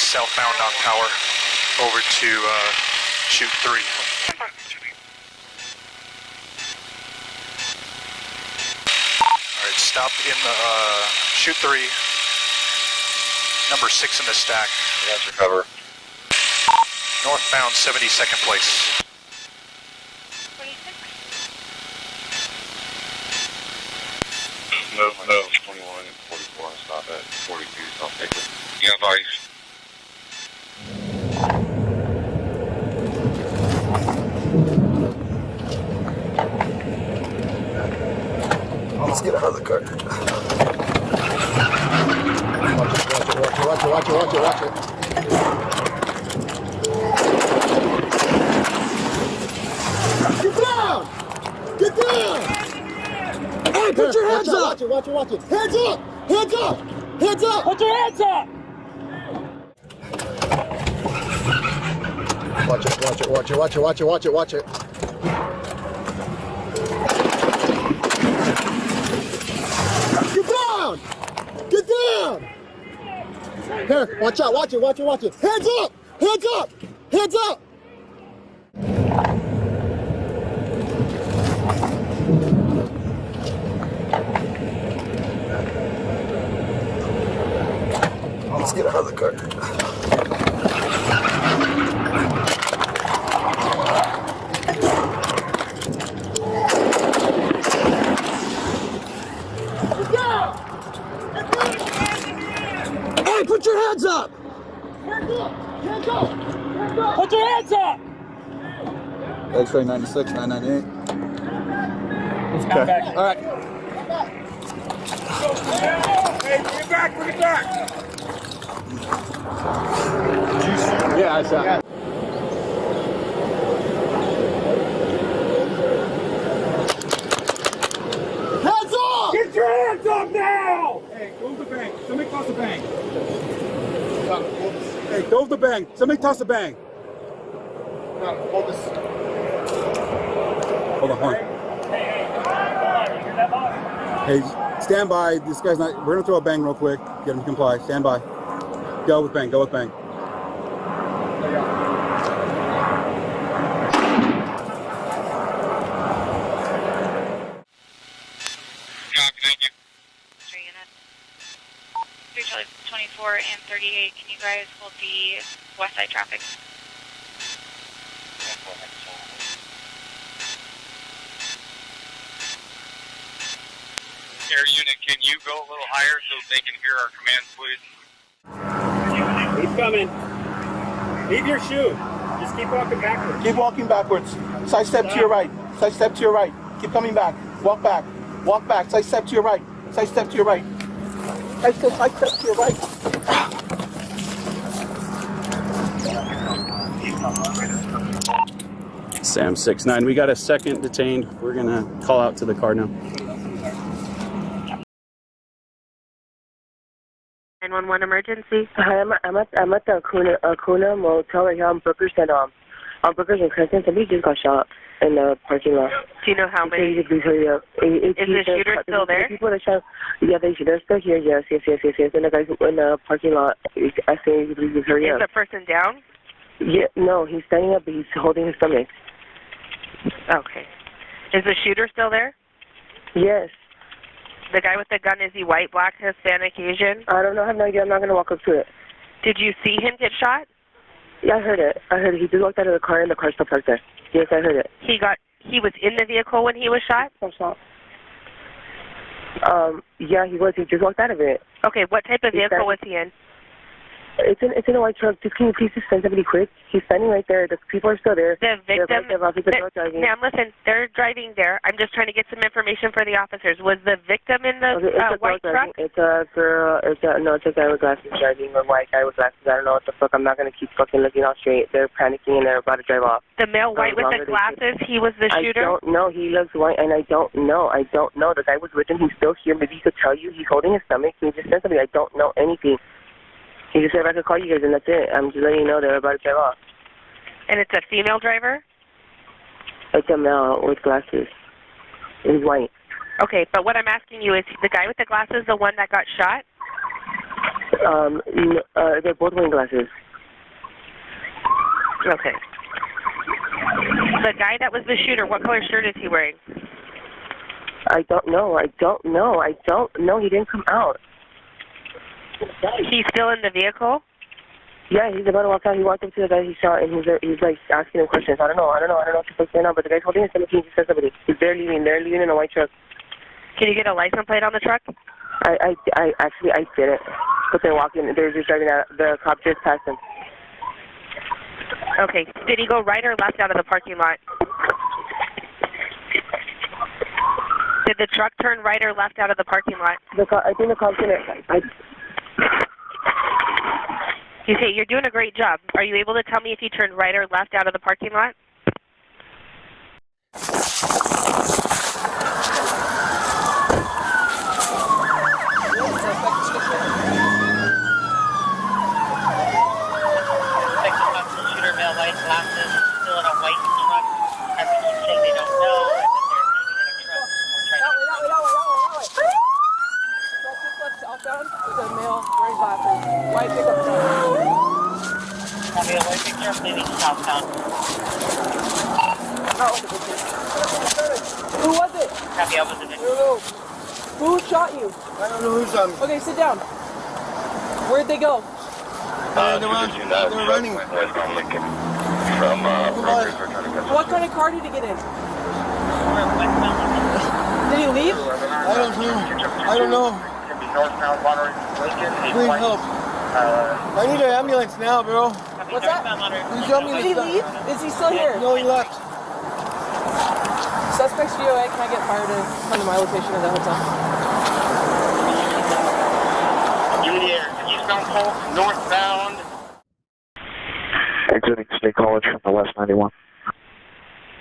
southbound on Power over to chute 3. Alright, stop in the chute 3, number 6 in the stack. That's your cover. Northbound 72nd place. 26. No, 21 and 44. Stop at 42. I'll take it. You have ice. Let's get out of the car. Watch it. Get down! Hey, put your hands up! Watch it. Hands up! Put your hands up! Watch it. Get down! Here, watch it. Hands up! Let's get out of the car. Hey, put your hands up! Put your hands up! X-ray 96, 998. Okay. All right. Hey, bring it back! Yeah, I saw. Yeah. Hands up! Get your hands up now! Hey, go with the bang. Somebody toss the bang. Hey, go with the bang. Somebody toss the bang. Hold this. Hold on. Hey, stand by. This guy's not. We're gonna throw a bang real quick. Get him to comply. Stand by. Go with bang. Copy, thank you. 3 Charlie 24 and 38. Can you guys hold the west side traffic? Air unit, can you go a little higher so they can hear our commands, please? He's coming. Leave your shoe. Just keep walking backwards. Keep walking backwards. Side step to your right. Keep coming back. Walk back. Side step to your right. Side step to your right. Sam 6-9, we got a second detained. We're gonna call out to the car now. 911 emergency. Hi, I'm at the Kuna Motel right here on Brookers and Crescent. Somebody just got shot in the parking lot. Do you know how many? Please hurry up. Is the shooter still there? The people that shot, yeah, they're still here. Yes. And the guy in the parking lot, I say, please hurry up. Is the person down? Yeah, no, he's standing up, but he's holding his stomach. Okay. Is the shooter still there? Yes. The guy with the gun, is he white, black, Hispanic, Asian? I don't know. I have no idea. I'm not going to walk up to it. Did you see him get shot? Yeah, I heard it. He just walked out of the car and the car still parked there. Yes, I heard it. He was in the vehicle when he was shot? Yeah, he was. He just walked out of it. Okay, what type of vehicle was he in? It's in a white truck. Just can you please just send somebody quick? He's standing right there. The people are still there. The victim. Ma'am, listen, they're driving there. I'm just trying to get some information for the officers. Was the victim in the white truck? It's a girl. It's a guy with glasses driving. A white guy with glasses. I don't know what the fuck. I'm not gonna keep fucking looking all straight. They're panicking and they're about to drive off. The male white with the glasses. He was the shooter. I don't know. He looks white, and I don't know. The guy was with him. He's still here. Maybe he could tell you. He's holding his stomach. Can you just send something? I don't know anything. He just said if I could call you guys, and that's it. I'm just letting you know they're about to drive off. And it's a female driver? It's a male with glasses. He's white. Okay, but what I'm asking you is the guy with the glasses the one that got shot? They're both wearing glasses. Okay. The guy that was the shooter, what color shirt is he wearing? I don't know. He didn't come out. He's still in the vehicle? Yeah, he's about to walk out. He walked up to the guy he shot, and he's like asking him questions. I don't know what the fuck's going on, but the guy's holding his stomach. He just said somebody. They're leaving in a white truck. Can you get a license plate on the truck? I didn't. But they're walking. They're just driving out. The cop just passed them. Okay. Did he go right or left out of the parking lot? Did the truck turn right or left out of the parking lot? I think the cop's gonna. You say you're doing a great job. Are you able to tell me if he turned right or left out of the parking lot? Shooter, male, white glasses, still in a white truck. Has to keep saying they don't know, and then they're leaving in a truck. Southbound with a male wearing glasses. White pickup truck. Copy, a white picture, leaving southbound. Who was it? Copy, I was the victim. Who shot you? I don't know who's on. Okay, sit down. Where'd they go? They're running. Westbound Lincoln. From Brookhaven. What kind of car did he get in? Did he leave? I don't know. Northbound Lincoln. Please help. I need an ambulance now, bro. What's that? Did he leave? Is he still here? No, he left. Suspect's VOA, can I get fire to come to my location at the hotel? Unit eastbound Polk, northbound. Exiting State College from the West 91.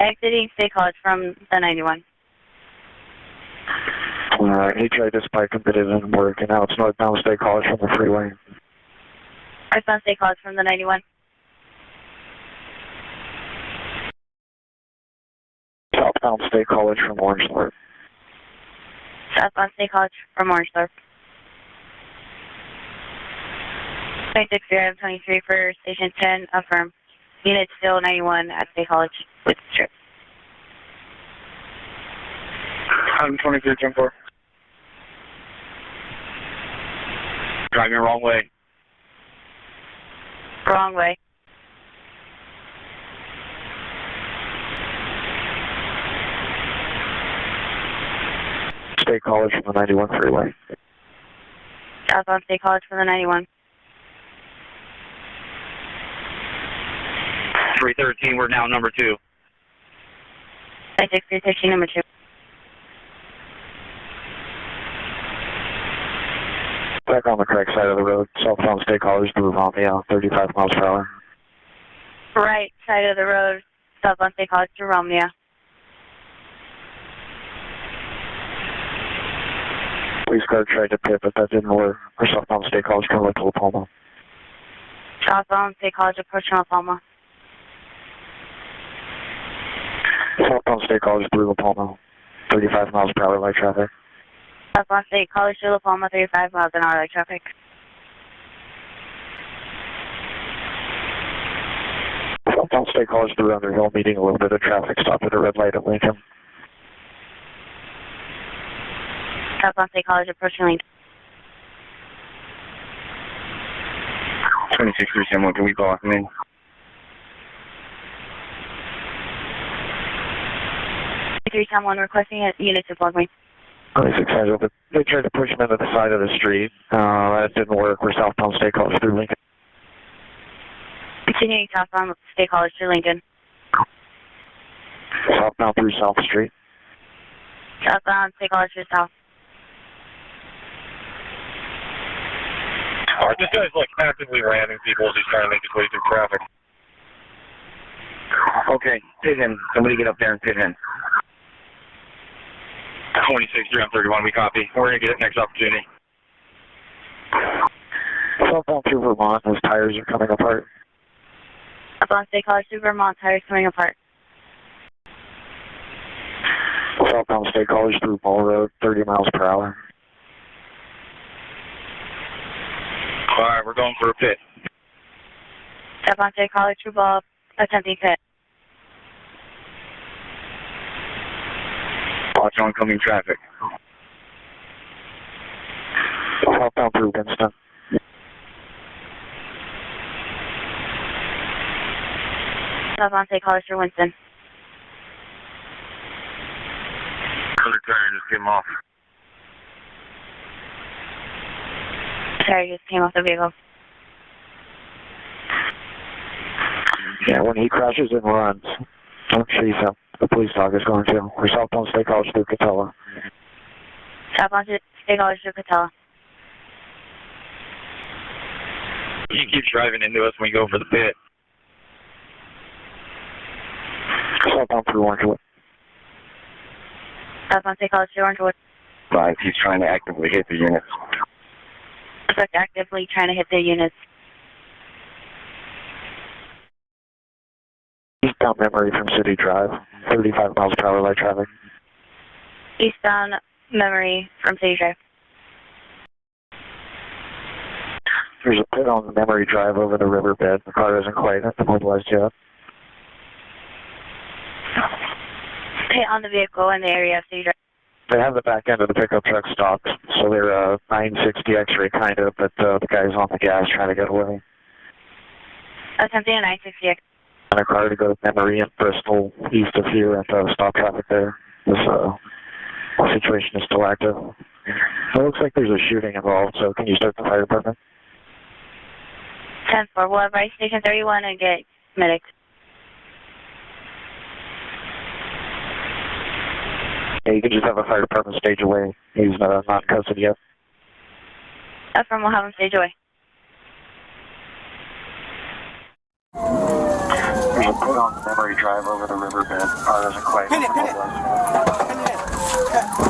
Exiting State College from the 91. He tried to spike him, but it didn't work, and now it's northbound State College from the freeway. Northbound State College from the 91. Southbound State College from Orangethorpe. Southbound State College from Orangethorpe. 26-23 for Station 10, affirm. Unit still 91 at State College with strip. I'm 23-10-4. Driving wrong way. Wrong way. State College from the 91 freeway. Southbound State College from the 91. 313, we're now number 2. 26-313, number 2. Back on the correct side of the road, southbound State College to Romney, 35 miles per hour. Right side of the road, southbound State College to Romney. Police car tried to pit, but that didn't work. Or southbound State College coming to La Palma. Southbound State College approaching La Palma. Southbound State College through La Palma, 35 miles per hour light traffic. Southbound State College to La Palma, 35 miles an hour light traffic. Southbound State College through Underhill, meeting a little bit of traffic. Stop at a red light at Lincoln. Southbound State College approaching Lincoln. 26-3-1, can we call him in? Someone requesting a unit to plug me. 26 eyes open. They tried to push him into the side of the street. That didn't work. We're southbound State College through Lincoln. Continuing southbound State College to Lincoln. Southbound through South Street. Southbound State College to South. Alright, this guy's like actively ramming people as he's trying to make his way through traffic. Okay, pit him. Somebody get up there and pit him. 26-3-31, we copy. We're going to get it next opportunity. Southbound through Vermont, those tires are coming apart. Southbound State College to Vermont, tires coming apart. Southbound State College through Mall Road, 30 miles per hour. Alright, we're going for a pit. Step onto College True Ball, attempting pit. Watch oncoming traffic. Southbound through Winston. Step onto College through Winston. Another turn, just get him off. Sorry, just came off the vehicle. Yeah, when he crashes and runs, don't chase him. The police dog is going to. We're southbound State College through Catella. Step onto State College through Catella. He keeps driving into us when we go for the pit. Southbound through Orangewood. Step on State College through Orangewood. 5, he's trying to actively hit the units. Suspect actively trying to hit their units. Eastbound Memory from City Drive, 35 miles per hour light traffic. Eastbound Memory from City Drive. There's a pit on the Memory Drive over the riverbed. The car isn't quite immobilized yet. Pit on the vehicle in the area of City Drive. They have the back end of the pickup truck stopped, so they're 960 X-ray kind of, but the guy's on the gas trying to get away. Attempting a 960X. And a car to go to Memory and Bristol east of here and stop traffic there. This situation is still active. It looks like there's a shooting involved, so can you start the fire department? 10-4, we'll advise Station 31 and get medics. Yeah, you can just have a fire department stage away. He's not in custody yet. Affirm, we'll have him stage away. There's a pit on the Memory Drive over the riverbed. Car isn't quite immobilized. Pin it.